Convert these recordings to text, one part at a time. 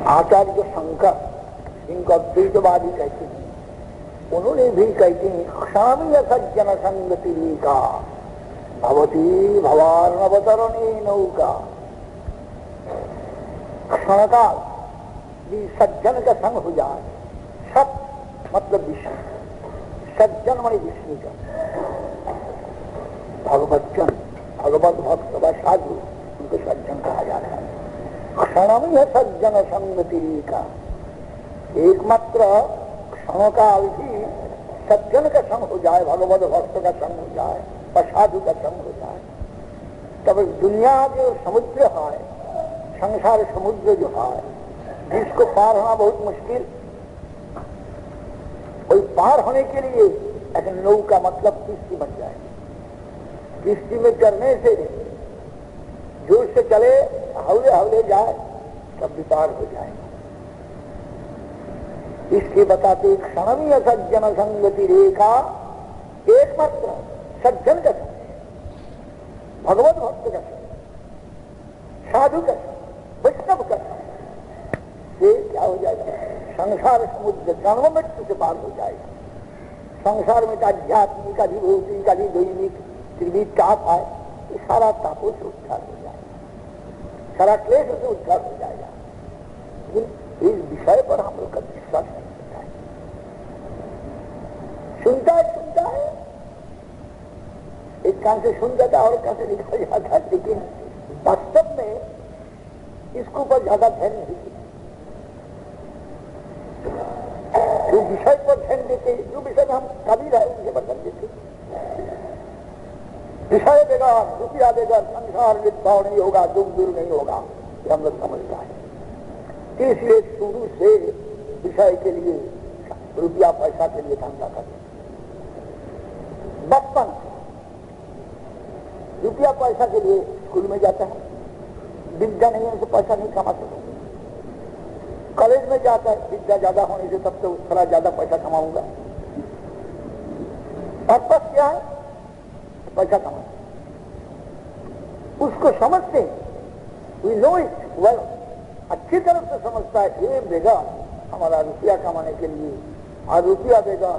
आचार्य शंकर इनको अद्वैतवादी कहते हैं, उन्होंने भी कहते हैं क्षामीय सज्जन संगति का भवती भवार्णवतरणी नौका। क्षणकाल भी सज्जन का संग हो जाए, सत मतलब विष्णु, सज्जन मणि विष्णु का, भगवतजन भगवत भक्त व साधु उनको सज्जन कहा जाता है। क्षणमीय सज्जन संगति का, एकमात्र क्षणकाल भी सज्जन का संग हो जाए, भगवत भक्त का संग हो जाए और साधु का संग हो जाए, तब दुनिया जो समुद्र है, संसार समुद्र जो है, जिसको पार होना बहुत मुश्किल, कोई पार होने के लिए ऐसे नौका मतलब किश्ती बन जाए। किश्ती में चढ़ने से जोर से चले, हौले हौले जाए, तब भी पार हो जाएगा। इसके बताते क्षणमीय सज्जन संगति रेखा, एकमात्र सज्जन का संग, भगवत भक्त का संग, साधु का संग, वैष्णव का संग, ये क्या हो जाएगा? संसार समुद्र जन्म मृत्यु से पार हो जाएगा। संसार में आध्यात्मिक आदि भौतिक आदि दैनिक त्रिविध ताप है, ये सारा तापों से उद्धार हो जाएगा, सारा क्लेश से उद्धार हो जाएगा। लेकिन इस विषय पर हम लोग का विश्वास नहीं होता है। सुनता है एक कान से सुन जाता और कान से निकल जाता, लेकिन वास्तव में इसके ऊपर ज्यादा ध्यान नहीं देते। जो विषय पर ध्यान देते, जो विषय में हम कभी रहे उनके पर ध्यान देते, विषय देगा, रुपया देगा, संसार विद्भाव नहीं होगा, दुख दूर नहीं होगा, ये हम लोग समझता है। इसलिए शुरू से विषय के लिए, रुपया पैसा के लिए धंधा करते। बचपन रुपया पैसा के लिए स्कूल में जाता है, विद्या नहीं है तो पैसा नहीं कमा सकता। कॉलेज में जाता है, विद्या ज्यादा होने से तब तो थोड़ा ज्यादा पैसा कमाऊंगा। पर्पस क्या है? पैसा कमाना। उसको समझते हैं, वी नो इट वेल, अच्छी तरह से समझता है। ये देगा हमारा रुपया कमाने के लिए, और रुपया देगा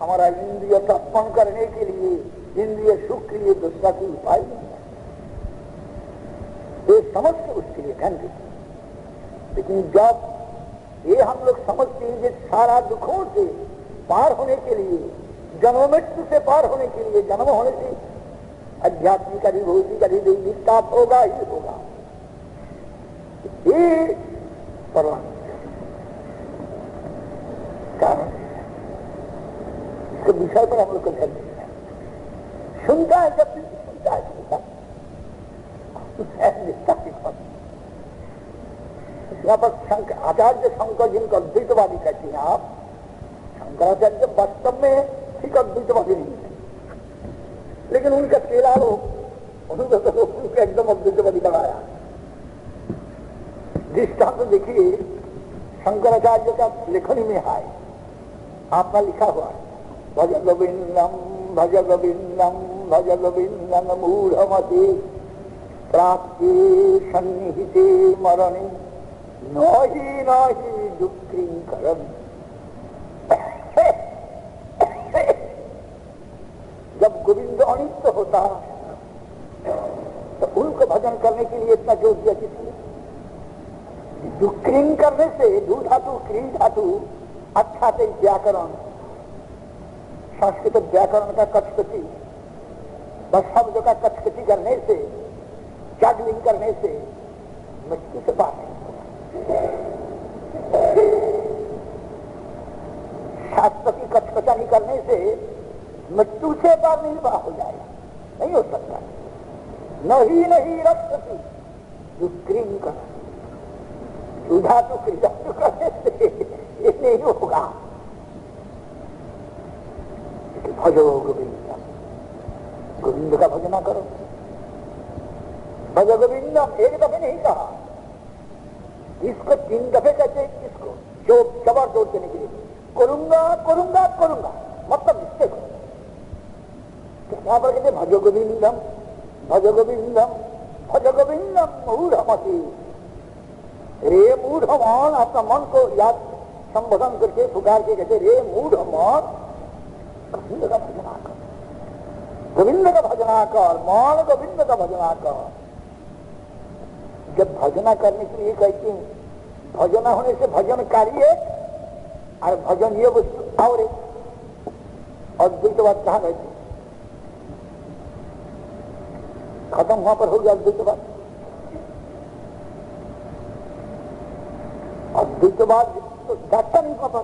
हमारा इंद्रिय तर्पण करने के लिए, इंद्रिय सुख के लिए, दूसरा कोई उपाय नहीं है। ये समझ के उसके लिए ध्यान देते। लेकिन जब ये हम लोग समझते हैं कि सारा दुखों से पार होने के लिए, जन्म मृत्यु से पार होने के लिए, जन्म होने से आध्यात्मिक आदि भौतिक आदि दैनिक ताप होगा ही होगा, ये परवान कारण इसके विषय पर हम लोग को ध्यान देना है। सुनता है, जब भी सुनता है यहाँ पर आचार्य शंकर जिनको अद्वैतवादी कहते हैं आप, शंकराचार्य वास्तव में ठीक अद्वैतवादी नहीं है, लेकिन उनका चेला लोग उनको एकदम अद्वैतवादी बनाया। दृष्टांत तो देखिए, शंकराचार्य का लेखनी में है, आपका लिखा हुआ है, भज गोविंदम भज गोविंदम भज गोविंदम मूढ़मते प्राप्ते सन्निहिते मरणे नहीं नहीं दुखी करम। जब गोविंद अनित्य होता तो उनको भजन करने के लिए इतना जोर दिया किसने? दुक्रीन करने से दू धातु क्रीन धातु अच्छा से व्याकरण, संस्कृत व्याकरण का कचकची, बस शब्द का कचकची करने से, जागलिंग करने से मृत्यु से बात है। शास्त्र की कचकचानी करने से मृत्यु से पार नहीं बात हो जाएगा, नहीं हो सकता। नहीं रक्षति दुक्रीन कर, सुधा तो क्रिया करने से ये नहीं होगा। भजो गोविंद, गोविंद का भजना करो। भज गोविंदम एक दफे नहीं कहा, इसको 3 दफे कहते हैं। इसको जो जबर जोड़ देने के लिए, करूंगा करूंगा करूंगा, मतलब निश्चय करो। यहाँ पर कहते भज गोविंदम भज गोविंदम भज गोविंदम मूढ़मति। रे मूढ़मान, अपना मन को याद संबोधन करके पुकार के कहते रे मूढ़मान, गोविंद का भजना कर, गोविंद का भजना कर, मान गोविंद का भजना कर। जब भजना करने के लिए कहती हूँ, भजना होने से भजनकारी है और भजन ये वस्तु और अद्वैतवाद कहाँ रहती, खत्म वहां पर हो गया अद्वैतवाद। अद्वैतवाद तो जाता नहीं वहां पर।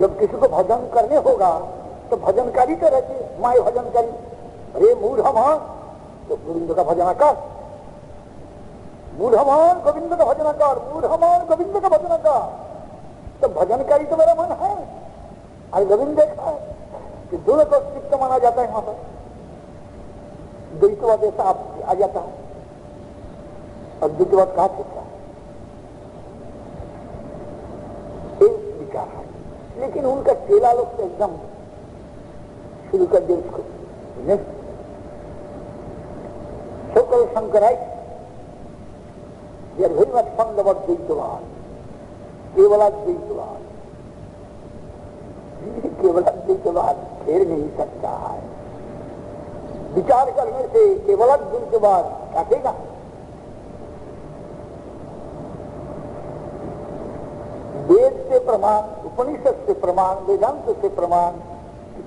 जब किसी को भजन करने होगा तो भजनकारी तो रहते, माए भजनकारी, अरे मूढ़मान तो गोविंद का भजना कर, मूढ़मान गोविंद का भजना कर, मूढ़मान गोविंद का भजना कर। तो भजनकारी तो मेरा मन है और गोविंद देखा है कि दोनों को चित्त माना जाता है वहां पर, द्वैतवाद ऐसा आ जाता है। और द्वैतवाद कहा चित्त एक विचार है, लेकिन उनका चेला लोग तो एकदम शुरू कर दे उसको। So called Shankarites, they are very much fond about Dvaitavad, Kevaladvaitavad. केवलाद्वैतवाद फेर नहीं सकता है, विचार करने से केवलाद्वैतवाद काटेगा। वेद से प्रमाण, उपनिषद से प्रमाण, वेदांत से प्रमाण,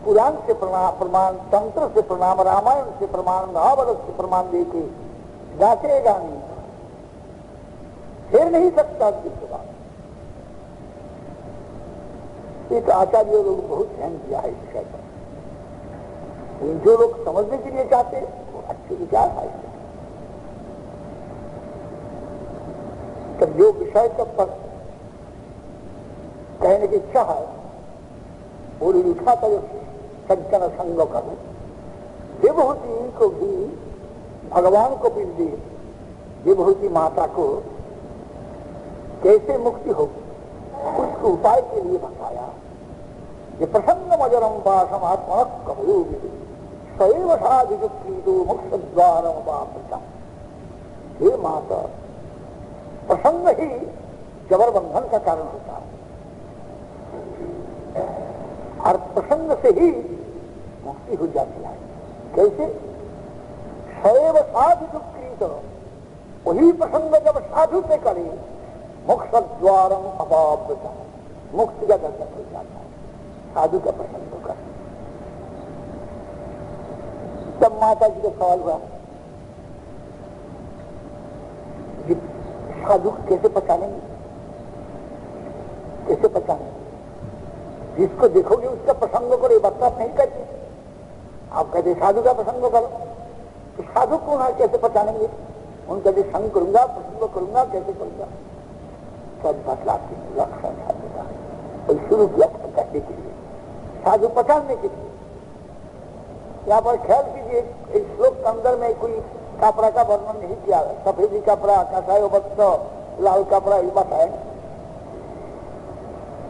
पुराण से प्रमाण, तंत्र से प्रमाण, रामायण से प्रमाण, महाभारत से प्रमाण देके गाचेगा नहीं, फेर नहीं सकता द्वैतवाद। एक आचार्य लोग बहुत ध्यान दिया है इस विषय पर। जो लोग समझने के लिए चाहते वो अच्छे विचार है। तब जो विषय तब पर कहने की इच्छा है वो लिखा था, जो सज्जन संग करो, देवहूति को भी भगवान को भी दे, देवहूति माता को कैसे मुक्ति होगी उसके उपाय के लिए बताया। ये प्रसन्न मजरम पाशम आत्मा कहो स्वयं साधिजुक्रीतो मोक्ष द्वारम वापृतम। हे माता, प्रसन्न ही जबर बंधन का कारण होता है और प्रसन्न से ही मुक्ति हो जाती है। कैसे? स्वयं साधिजुक्रीत, वही प्रसन्न जब साधु से करे मोक्ष द्वारम अपावृतम, मुक्ति का दर्शन हो जाता है साधु का प्रसन्न होकर। तब माता जी का सवाल हुआ साधु कैसे पहचानेंगे, कैसे पहचानेंगे? जिसको देखोगे उसका प्रसंग करो, ये बात नहीं कहते। आप कहते साधु का प्रसंग करो, तो साधु कौन है, कैसे पहचानेंगे? उनका जो संग करूंगा, प्रसंग करूंगा, कैसे करूंगा? सब बतलाते लक्षण साधु का। और शुरू किया करने के लिए, साधु पहचानने के लिए। यहाँ पर ख्याल कीजिए, इस श्लोक के अंदर में कोई कपड़ा का वर्णन नहीं किया। सफेदी कपड़ा, कसाय वस्त्र, लाल कपड़ा, ये बात है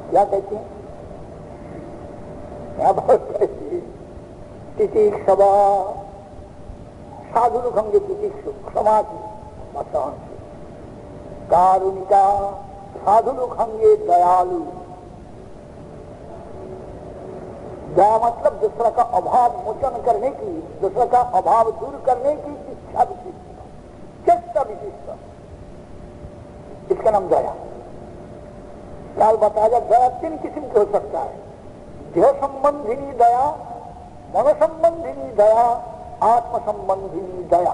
क्या कहते हैं? यहाँ बहुत तितिक्षवा साधु होंगे, तितिक्षु क्षमा की मतन कारुणिका, साधु लोग होंगे दयालु। दया मतलब दूसरा का अभाव मोचन करने की, दूसरा का अभाव दूर करने की इच्छा विशिष्ट, चेष्टा विशिष्ट, इसका नाम दया। काल बताया दया तीन किस्म की हो सकता है। देह संबंधिनी दया, मन संबंधिनी दया, आत्म संबंधिनी दया।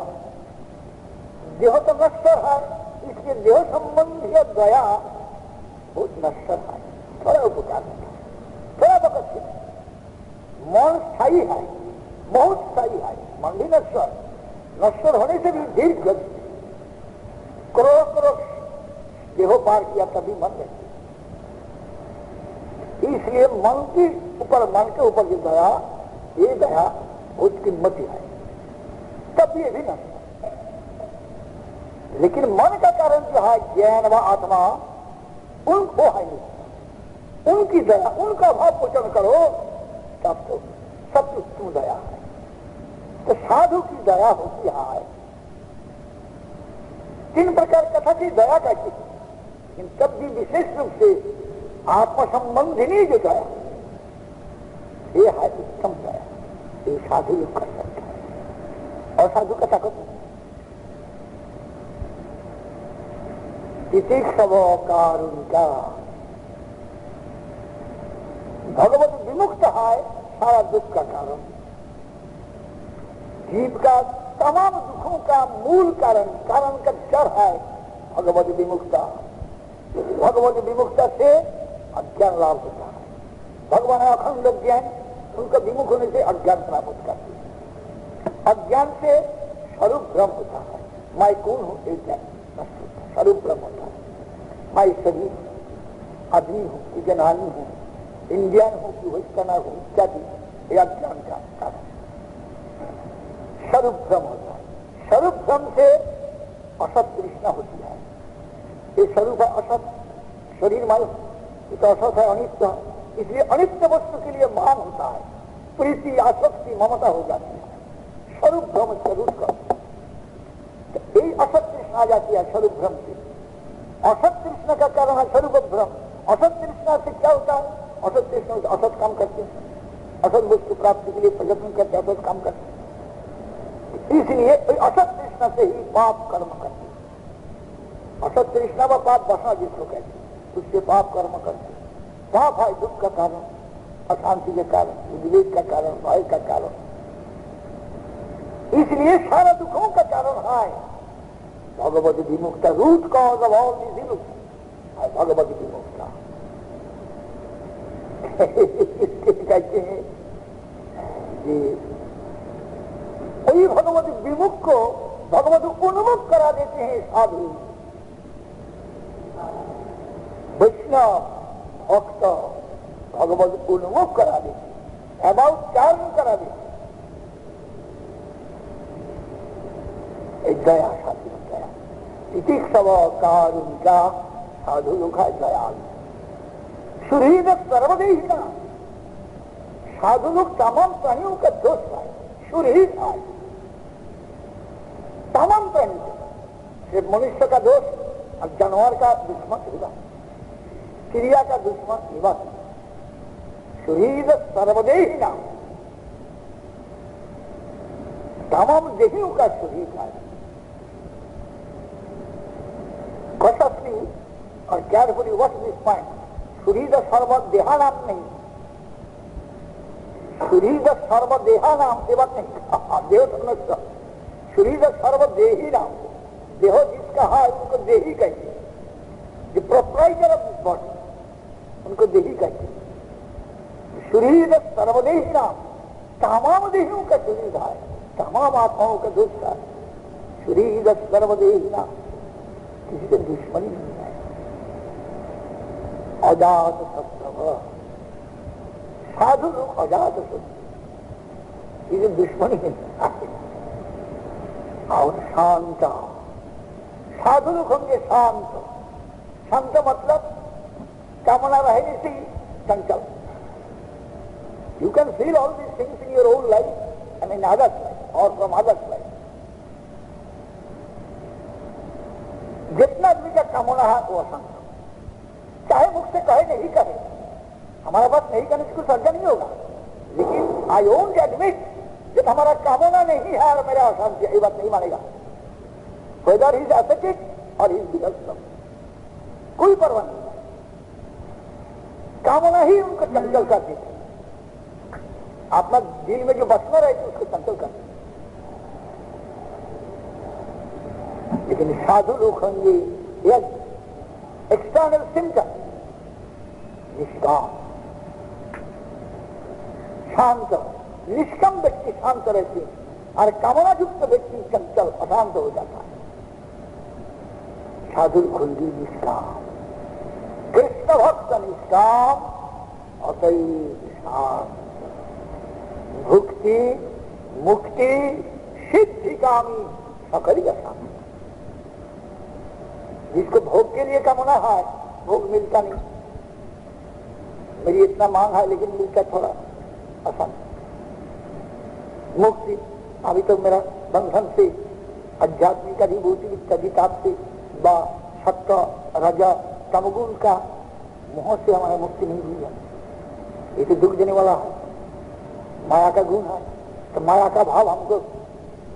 देह तो नश्वर है, इसलिए देह संबंधी दया बहुत नश्वर है, थोड़ा उपकार है, थोड़ा बकत है। मन स्थायी है, बहुत स्थायी है, मन भी नश्वर, नश्वर होने से भी दीर्घ गति, करोड़ करोड़ देहो पार किया तभी मन रहती। इसलिए मन के ऊपर जो दया, ये दया बहुत कीमती है, तब ये भी नश्वर। लेकिन मन का कारण जो है ज्ञान व आत्मा, उनको है नहीं, उनकी दया, उनका भाव पोषण करो तब तो सब उत्तम दया है। तो साधु की दया होती है तीन प्रकार कथा की दया का की, इन तब भी विशेष रूप से आत्म संबंधिनी जो दया, ये है उत्तम दया, ये साधु लोग कर सकता है। और साधु कथा को कारुणिका, भगवत विमुक्त है सारा दुख का कारण, जीव का तमाम दुखों का मूल कारण का जड़ है भगवत विमुक्ता। भगवत विमुक्ता से अज्ञान लाभ होता है। भगवान अखंड ज्ञान, उनका विमुख होने से अज्ञान प्राप्त करते हैं। अज्ञान से स्वरूप भ्रम होता है, मैं कौन हूं एक ज्ञान नष्ट होता है, स्वरूप भ्रम होता है। मैं शरीर आदमी हूं कि जनानी हूं, इंडियन हूं कि वेस्टर्नर हूं इत्यादि, ये अज्ञान का कारण स्वरूप भ्रम होता है। स्वरूप भ्रम से असत तृष्णा होती है। ये स्वरूप असत, शरीर मानो ये तो असत है, अनित्य, इसलिए अनित्य वस्तु के लिए मान होता है, प्रीति आसक्ति ममता हो जाती है। स्वरूप भ्रम स्वरूप का यही असत तृष्णा आ जाती है स्वरूप भ्रम से। असत तृष्णा का कारण है स्वरूप भ्रम। असत तृष्णा से क्या होता है? असत तृष्णा से असत काम करते हैं, असत वस्तु प्राप्ति के लिए प्रयत्न करते, असत काम करते हैं। इसलिए असत तृष्णा से ही पाप कर्म करते। असत तृष्णा व पाप बसा जिसको कहते हैं, उससे पाप कर्म करते। पाप है दुख का कारण, अशांति के कारण, विवेक का कारण, भय का कारण। इसलिए सारा दुखों का कारण है भगवत विमुक्ता। Root cause of all this ill है भगवत विमुक्ता। कहते हैं कि वही भगवत विमुख को भगवत उन्मुख करा देते हैं साधु, वैष्णव भक्त भगवत उन्मुख करा देते, अबाउट टर्न करा देते। दया साधु दया, तितिक्षव कारुणिका, साधु लोग है दयालु। सुहृद सर्वदेहिना, साधु लोग तमाम प्राणियों का दोस्त है, सुहृद है तमाम प्राणी। सिर्फ मनुष्य का दोस्त और जानवर का दुश्मन होगा, क्रिया का दुश्मन होगा। सुहृद सर्वदेहिना, तमाम देहियों का सुहृद है। Cautiously or carefully watch this point. सुहृद सर्वदेहानाम नहीं, सुहृद सर्वदेहानाम ये बात नहीं, देह समझ, सुहृद सर्वदेही नाम, देहो जिसका है उनको देही कहते हैं। जो प्रोप्राइटर ऑफ दिस बॉडी उनको देही कहते हैं। सुहृद सर्वदेही नाम, तमाम देहियों का सुहृद है, तमाम आत्माओं का दोस्त है। सुहृद सर्वदेही नाम, किसी के दुश्मनी नहीं है। अजात सत्व, साधु लोग अजात सत्व, किसी दुश्मनी नहीं है। और शांत, साधु लोग होंगे शांत। शांत मतलब कामना रहने से चंचल। You can feel all these things in your own life and in others life और फ्रॉम अदर्स लाइफ। जितना आदमी का कामना है वो अशांत, चाहे मुख से कहे नहीं कहे, हमारे पास नहीं करने से कुछ अर्जा नहीं होगा, लेकिन आई ओनली एडमिट जब हमारा कामना नहीं है और मेरा अशांति, ये बात नहीं मानेगा। वेदर ही इज एस्थेटिक और ही इज विगल्प, कोई परवाह नहीं। कामना ही उनको चंचल कर देती, अपना दिल में जो बसना रहती उसको चंचल कर देती। लेकिन साधु लोग होंगे एक्सटर्नल सिम्टम, निष्काम शांत, निष्काम व्यक्ति शांत रहते हैं और कामना युक्त व्यक्ति चंचल अशांत हो जाता है। साधु खुंडी निष्काम, कृष्ण भक्त निष्काम, अतैव शांत, भुक्ति मुक्ति सिद्धिकामी सकल अशांत। जिसको भोग के लिए कामना है भोग मिलता नहीं, मेरी इतना मांग है लेकिन मिलता थोड़ा आसान। मुक्ति, अभी तो मेरा बंधन से आध्यात्मिक अधिभूति इत्यादि से व सत्य रज तमगुण का मोह से हमारा मुक्ति नहीं हुई है। ये तो दुख देने वाला है, माया का गुण है। तो माया का भाव हमको,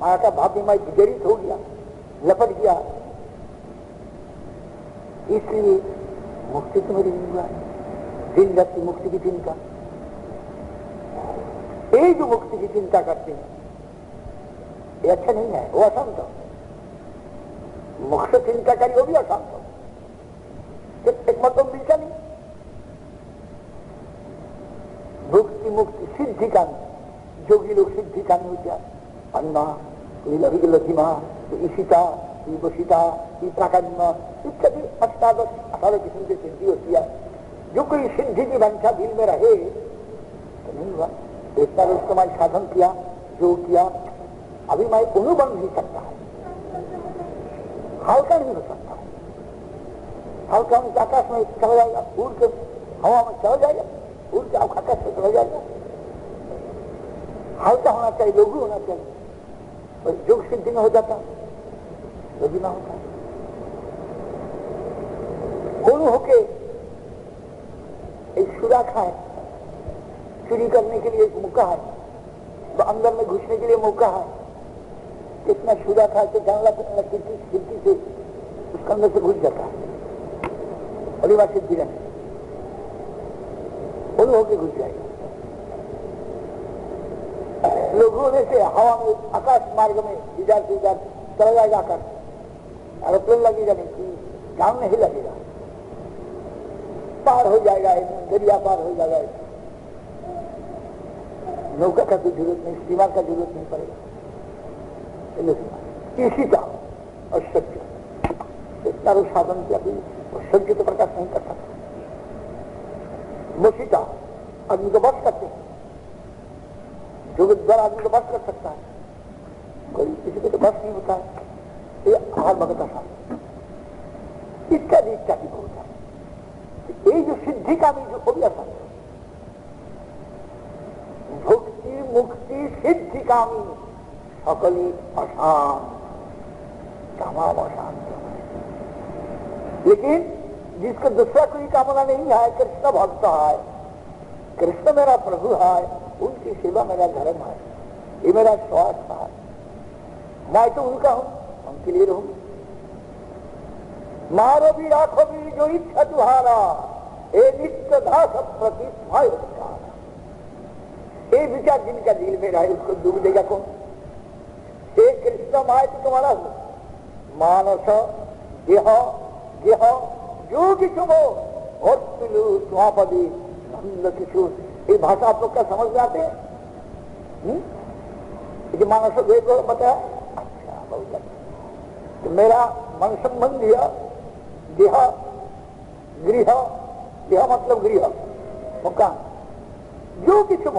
माया का भाव में मैं विजड़ित हो गया, लपट गया, इसलिए मुक्ति तो मेरी नहीं हुआ। दिन रात की मुक्ति की चिंता, ये जो मुक्ति की चिंता करते हैं ये अच्छा नहीं है, वो अशांत हो। मोक्ष चिंताकारी वो भी अशांत हो, एक मतलब मिलता नहीं। मुक्ति मुक्ति सिद्धि का जोगी लोग सिद्धि का नहीं होता। अन्ना कोई लभी लथिमा, कोई ईशिता, कोई बसिता, कोई प्राकन्य इत्यादि 18 किस्म की सिद्धि होती है। जो कोई सिद्धि की वंशा दिल में रहे तो नहीं हुआ। एक बार उसको मैं साधन किया, जो किया, अभी मैं अनुभव नहीं सकता है, हल्का नहीं हो सकता। हल्का आकाश में चला जाएगा, उड़ के हवा में चला जाएगा, उड़ के आकाश में चला जाएगा। हल्का होना चाहिए, लघु होना चाहिए। और योग सिद्धि में हो जाता, लघु ना होता। कौन होके एक सुराखा है, चोरी करने के लिए एक मौका है, तो अंदर में घुसने के लिए मौका है। कितना सुराखा है तो जानला खिड़की से उसके अंदर से घुस जाता है, परिवार सिद्धि रहने कौन होके घुस जाएगा। लोग होने से हवा में आकाश मार्ग में इधर से इधर चला जाएगा। आकाश एरोप्लेन लगेगा नहीं, काम नहीं लगेगा, पार हो जाएगा, दरिया पार हो जाएगा। नौका का कोई जरूरत नहीं, सीमा का जरूरत नहीं पड़ेगा। इसी का और सत्य इतना रोज साधन किया भी सत्य तो प्रकाश नहीं कर सकता। मुसीता आदमी को बस करते हैं, जो द्वारा आदमी को बस कर सकता है, कोई किसी को तो बस नहीं होता है। ये आहार भगत आसान इत्यादि इत्यादि बहुत है। ये जो सिद्धि का भी जो भी आसान भक्ति मुक्ति सिद्धि कामी सकली अशांत, तमाम अशांत। लेकिन जिसका दूसरा कोई कामना नहीं है, कृष्ण भक्त है, कृष्ण मेरा प्रभु है, उनकी सेवा मेरा धर्म है, ये मेरा स्वार्थ है, मैं तो उनका हूं, उनके लिए रहूं। मारो भी राखो भी जो इच्छा तुम्हारा, ए नित्य दास प्रति ये विचार जिनका दिल में रहे उसको डूब देगा कौन। हे कृष्ण माय तो तुम्हारा हो, मानस देह देह जो किशुभ और पिलू स्वापदी नंद किशोर। ये भाषा आप लोग का समझ में आते हैं? मानस देह को बताया, अच्छा बहुत अच्छा। तो मेरा मन संबंधी देह गृह, देह मतलब गृह मकान, जो किशुभ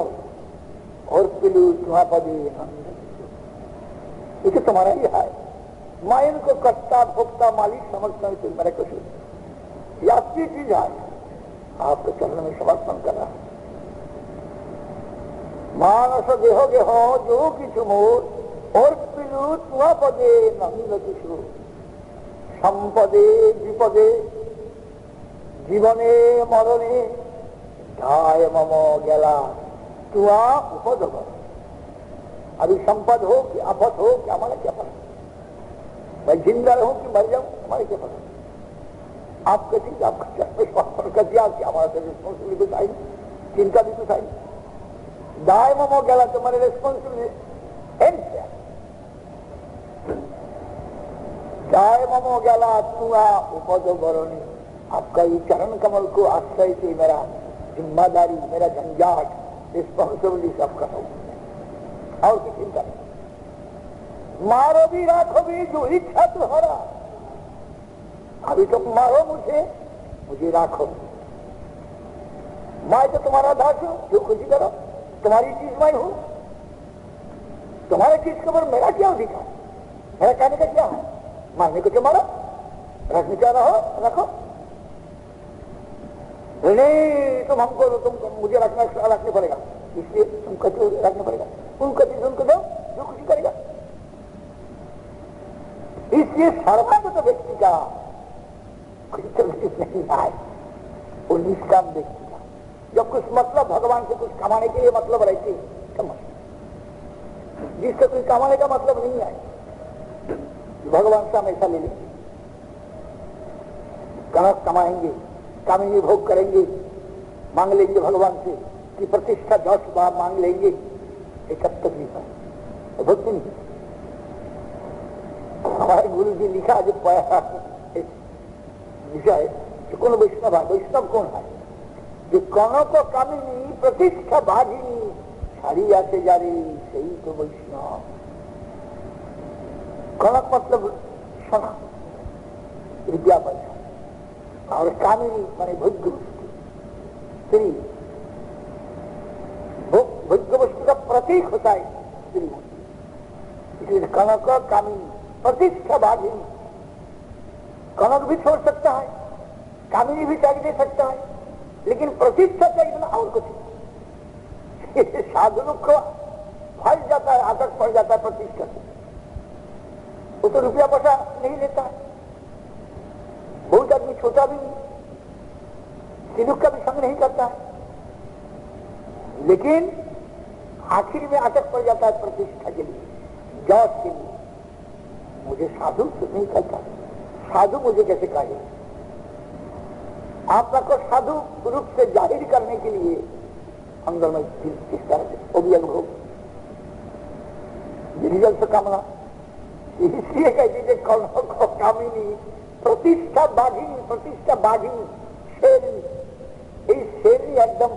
और पिलू स्वापदी नंद, ये तो तुम्हारा ही है। मैं इनको कर्ता भोक्ता मालिक समझता हूं, तो मेरा कुछ ये आपकी चीज है, आपके चरण में समर्पण कर रहा है। मानस देहो गेहो जो किछु मोर और पिलू तुआ पदे नंद किशोर। संपदे विपदे जीवने मरणे ढाय मम गेला तुआ उपद। अभी संपद हो कि आफत हो कि हमारा क्या पता, मैं जिंदा रहूं कि मर जाऊं हमारे क्या पता। आप कहती आपका कर दिया कि हमारा तो रिस्पॉन्सिबिलिटी कुछ आई, चिंता भी कुछ आई। दाय ममो गला तुम्हारे रिस्पॉन्सिबिलिटी एंड क्या, दाय ममो गला तुआ उपदो बरोनी। आपका ये चरण कमल को आश्रय से मेरा जिम्मेदारी, मेरा झंझाट, रिस्पॉन्सिबिलिटी सब करो और की चिंता नहीं। मारो भी राखो भी जो इच्छा तुम्हारा। अभी तो मारो मुझे राखो, मैं तो तुम्हारा दास हूं, जो खुशी करो, तुम्हारी चीज मैं हूं। तुम्हारे चीज के ऊपर मेरा क्या अधिकार, मेरा कहने का क्या है? मारने को तो मारो, रखने चाह रहा हो रखो, नहीं तुम हमको तुम मुझे रखने पड़ेगा, इसलिए तुम कति रखना पड़ेगा। उनको चीज उनको दो जो खुशी करेगा। इसलिए सर्वागत व्यक्ति का कोई तकलीफ नहीं आए, वो निष्काम व्यक्ति का। जब कुछ मतलब भगवान से कुछ कमाने के लिए मतलब रहती है, जिससे कोई कमाने का मतलब नहीं है, भगवान से हमेशा ले लेंगे, कनक कमाएंगे, कामिनी भोग करेंगे, मांग लेंगे भगवान से कि प्रतिष्ठा 10 बार मांग लेंगे, एक अब तकलीफ है, भक्ति नहीं। हमारे गुरु जी लिखा जो पाया विषय कि कौन वैष्णव है, वैष्णव कौन है? जो कौनों को कामिनी प्रतिष्ठा भागिनी सारी आते जा रही, सही तो वैष्णव। कनक मतलब सोना, विद्या पैसा, और कामिनी माने भोग्य वस्तु, स्त्री। भोग्य वस्तु का प्रतीक होता है स्त्री, इसलिए कनक कामिनी प्रतिष्ठा भागिनी। कनक भी छोड़ सकता है, कामिनी भी त्याग दे सकता है, लेकिन प्रतिष्ठा त्यागना और कुछ साधु लोग को फंस जाता है, आदत पड़ जाता है प्रतिष्ठा से। वो तो रुपया पैसा नहीं लेता है, बहुत आदमी छोटा भी नहीं, सिलुक का भी संग नहीं करता है, लेकिन आखिर में अटक पड़ जाता है प्रतिष्ठा के लिए, जॉब के लिए। मुझे साधु नहीं कहता, साधु मुझे कैसे कहे? आपका को साधु रूप से जाहिर करने के लिए अंदर में किस तरह से वो भी अनुभव, रिजल्ट से कामना, इसलिए कहती है कौनों को कामिनी प्रतिष्ठा बाघिनी, प्रतिष्ठा बाघिनी शेरनी, ये शेरनी एकदम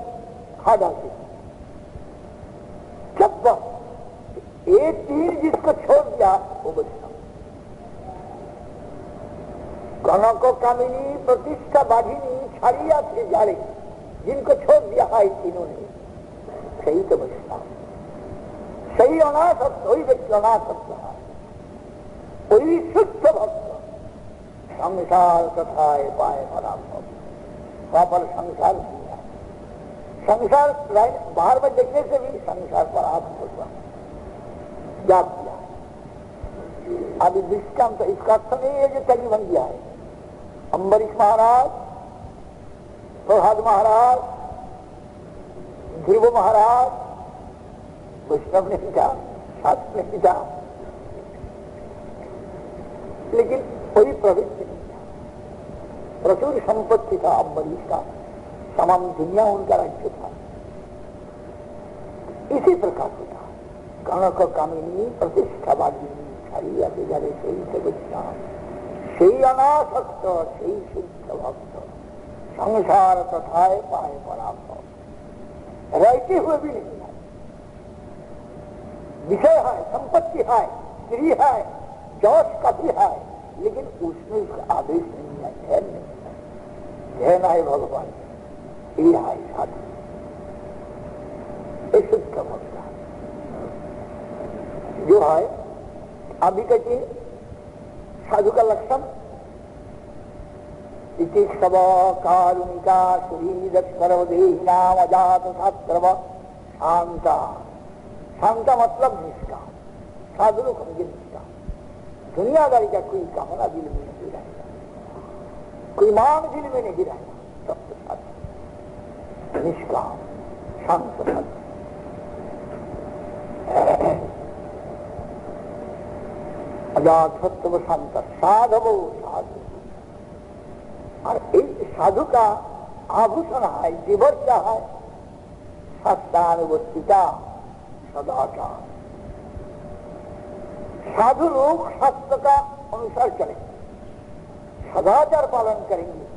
खा डालती। जब ये तीन जिसको छोड़ दिया वो बचता। कौनों को कामिनी प्रतिष्ठा बाघिनी छाड़िया थे जारे, जिनको छोड़ दिया है तीनों ने, सही तो बचता। सही अनासक्त, वही व्यक्ति अनासक्त है, वही शुद्ध भक्त। संसार तथा पाए पराम, वहां पर संसार दिया, संसार बाहर में देखने से भी संसार पर आप याद किया। अभी दृष्टांत तो इसका अर्थ नहीं है जो कभी बन गया है। अम्बरीश महाराज, प्रहलाद महाराज, ध्रुव महाराज वैष्णव नहीं था, शास्त्र नहीं था, लेकिन कोई प्रवृत्ति नहीं था, प्रचुर संपत्ति था अम्बरीश का, तमाम दुनिया उनका राज्य था। इसी प्रकार से था कनक कामिनी प्रतिष्ठा बागिनी छाई आते जा रहे, सही से बचना, सही अनासक्त, सही शुद्ध भक्त, संसार तथा पाए पराप्त, रहते हुए भी नहीं है, विषय है, संपत्ति है, स्त्री है, जॉस का भी है, लेकिन उसमें उसका आदेश नहीं है, ध्यान नहीं है, ध्यान है भगवान, ये है साधु, ये शुद्ध भक्त जो है। अभी कहते साधु का लक्षण सब कारुणिका सुरीद सर्वदेहिना अजात सर्व शांता। शांता मतलब निष्काम, साधु लोग समझे निष्काम, दुनियादारी का कोई कामना दिल में नहीं रहेगा, कोई मांग दिल में नहीं रहेगा, सब साधु निष्काम शांत साधु। अजात सत्व शांत साधवो साधु। और एक साधु का आभूषण है, जीवन क्या है? सत्यानुवर्तिता सदाचार। साधु लोग शास्त्र का अनुसार चलेंगे, सदाचार पालन करेंगे,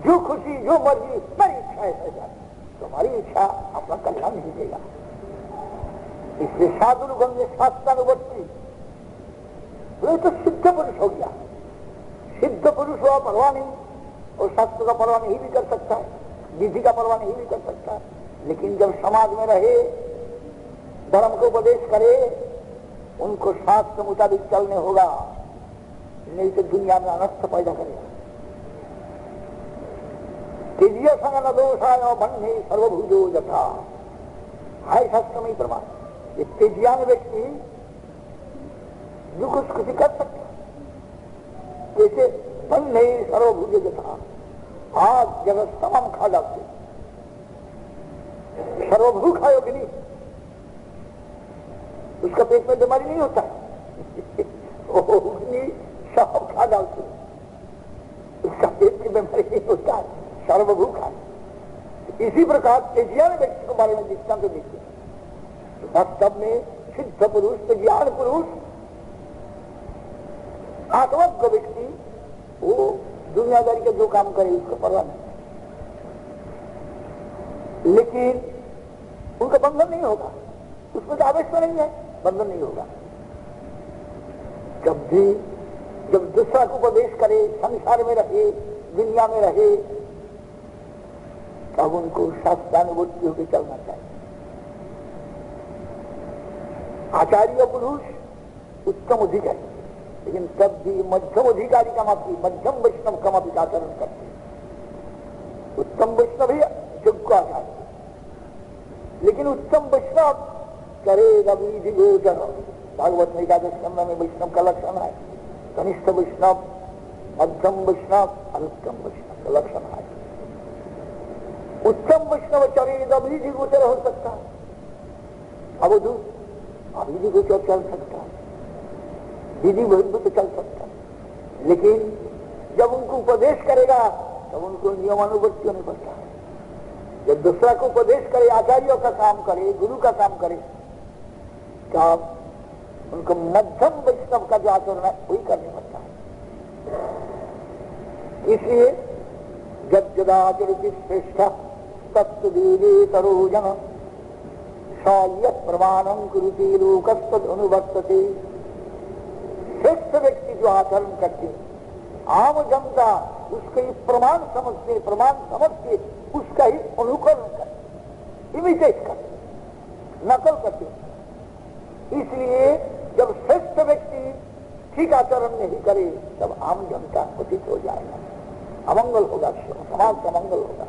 जो खुशी जो मर्जी मेरी इच्छा ऐसा जाए, तुम्हारी इच्छा अपना कल्याण नहीं देगा। इसलिए साधु लोग होंगे शास्त्रानुवर्ती, तो सिद्ध पुरुष हो गया। सिद्ध पुरुष हुआ परवाह नहीं, और शास्त्र का परवाह नहीं भी कर सकता है, विधि का परवाह नहीं भी कर सकता है, लेकिन जब समाज में रहे, धर्म को उपदेश करे, उनको शास्त्र मुताबिक चलने होगा, नहीं तो दुनिया में अनर्थ पैदा करेगा। तेजीय संग न दोषाय बन्हे सर्वभुजो यथा, है शास्त्र में प्रमाण। ये तेजियान व्यक्ति जो कुछ कर सकता, जैसे धन नहीं सर्वभूज था, आज जगत तमाम खा डालते, सर्वभू खाओ कि नहीं, उसका पेट में बीमारी नहीं होता सब खा डालते, उसका पेट की बीमारी नहीं होता है, सर्वभू खाए। इसी प्रकार तेजियान व्यक्ति के बारे में दृष्टांत देखिए, वास्तव में सिद्ध पुरुष, तेजियान पुरुष, आत्मज्ञ व्यक्ति, वो दुनियादारी का जो काम करे उसको परवाह नहीं, लेकिन उनका बंधन नहीं होगा, उसमें तो आवेश नहीं है, बंधन नहीं होगा। जब दूसरा को उपदेश करे, संसार में रहे, दुनिया में रहे, तब उनको शास्त्रानुवृत्ति होकर चलना चाहिए। आचार्य पुरुष उत्तम अधिकारी, लेकिन तब भी मध्यम अधिकारी का मापी, मध्यम वैष्णव का मापी आचरण करते। उत्तम वैष्णव ही योग्य आचार्य, लेकिन उत्तम वैष्णव करे रवि गोचर, भागवत में एकादश स्कंध में वैष्णव का लक्षण है, कनिष्ठ वैष्णव, मध्यम वैष्णव और उत्तम वैष्णव का लक्षण है। उत्तम वैष्णव चरे रवि गोचर हो सकता है, अवधूत अभिधि गोचर चल सकता है, विधि बहिर्भूत चल सकता है, लेकिन जब उनको उपदेश करेगा तब उनको नियमानुवर्ती होने पड़ता है। जब दूसरा को उपदेश करे, आचार्यों का काम करे, गुरु का काम करे, तब उनको मध्यम वैष्णव का जो आचरण है वही करने पड़ता है। इसलिए जब जदाचरति श्रेष्ठ तत्वेदे तरोजन सायत प्रमाणम कुरुते लोकस्तद अनुवर्तते। श्रेष्ठ व्यक्ति जो आचरण करते, आम जनता उसके प्रमाण समझ के उसका ही अनुकरण करते, इमिटेट करते, नकल करते। इसलिए जब श्रेष्ठ व्यक्ति ठीक आचरण नहीं करे तब आम जनता पतित हो जाएगा, अमंगल होगा, समाज का मंगल होगा।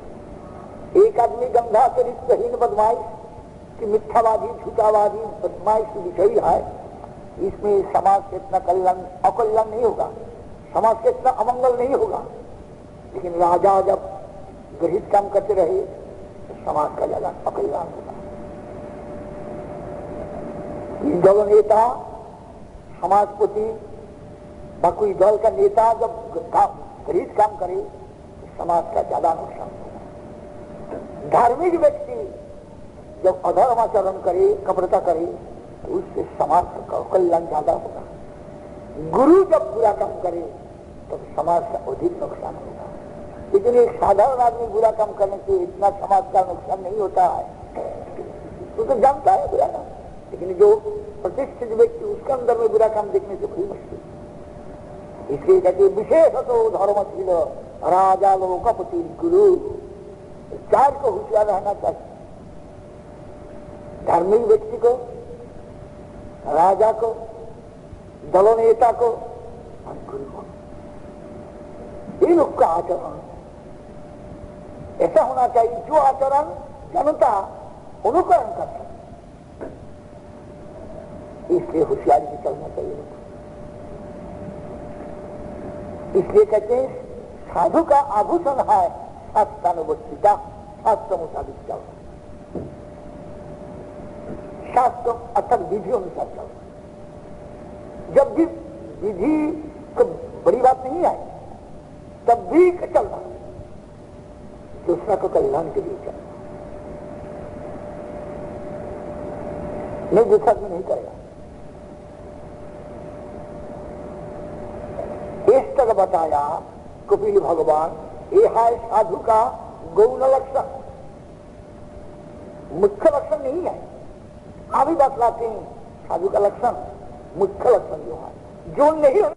एक आदमी गंधा चरित्रहीन बदमाश कि मिथ्यावादी, झूठावादी, बदमाश विषयी है, इसमें समाज के इतना कल्याण अकल्याण नहीं होगा, समाज के इतना अमंगल नहीं होगा। लेकिन राजा जब गृहित काम करते रहे तो समाज का ज्यादा अकल्याण होगा। दल नेता, समाजपति व कोई दल का नेता जब गृहित काम करे तो समाज का ज्यादा नुकसान होगा। धार्मिक व्यक्ति जब अधर्माचरण करे, कपटता करे तो उससे समाज का कल्याण ज्यादा होगा। गुरु जब बुरा काम करे तो समाज का अधिक नुकसान होगा। लेकिन एक साधारण आदमी बुरा काम करने से इतना समाज का नुकसान नहीं होता है, तो जानता है बुरा काम, लेकिन जो प्रतिष्ठित व्यक्ति उसके अंदर में बुरा काम देखने से बड़ी मुश्किल। इसलिए कहते विशेष तो धर्मशील राजा लोकपति गुरु, चार को होशियार रहना चाहिए। धार्मिक व्यक्ति को, राजा को, दलनेता को और गुरु को, इन लोग का आचरण ऐसा होना चाहिए जो आचरण जनता अनुकरण कर सके। इसलिए होशियारी से चलना चाहिए। इसलिए कहते हैं साधु का आभूषण है शास्त्रानुवर्ती का, शास्त्र मुताबिक चलना, शास्त्र अर्थात विधि अनुसार चलना। जब भी विधि को बड़ी बात नहीं है तब भी चलना, दूसरा को कल्याण के लिए चलना, नहीं दूसरा भी नहीं करेगा। इस तक बताया कपिल भगवान, ये है साधु का गौण लक्षण, मुख्य लक्षण नहीं है। अभी बात लाते हैं साधु का लक्षण, मुख्य लक्षण जो है, जो नहीं होना